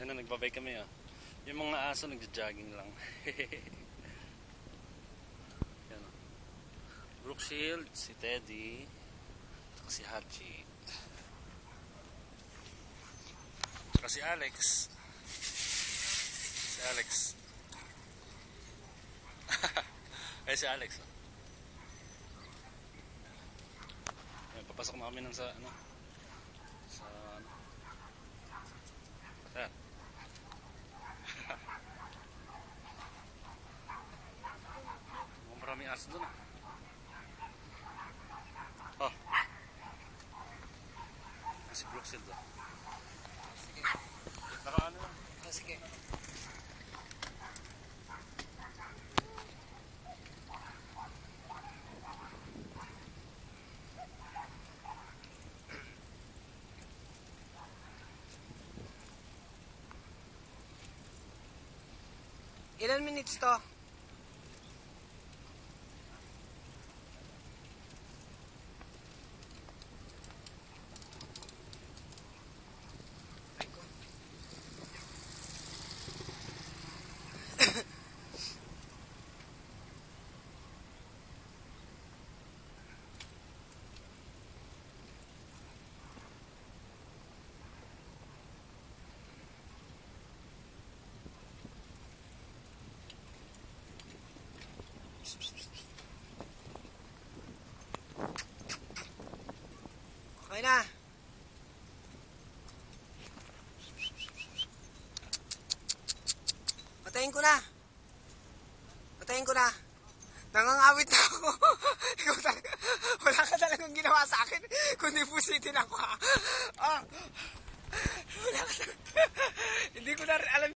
Yan na, nagbabay kami ah. Yung mga aso nagja-jogging lang. Yan ah. Brooke Shield, si Teddy, at si Hachi. At si Alex. Si Alex. Ay si Alex oh. Ayan, papasok na kami ng sa ano. Sa ano. Ayan. Maraming aso doon ah. Oh. Si Brooke Shield oh. Sige. Nakaano lang. Sige. Ilan minutes to? Okay na. Patayin ko na. Patayin ko na. Nangangawit na ako. Wala ka talagang ginawa sa akin. Kundi pusitin ako ha. Ah. Wala ka talagang. Hindi ko na alam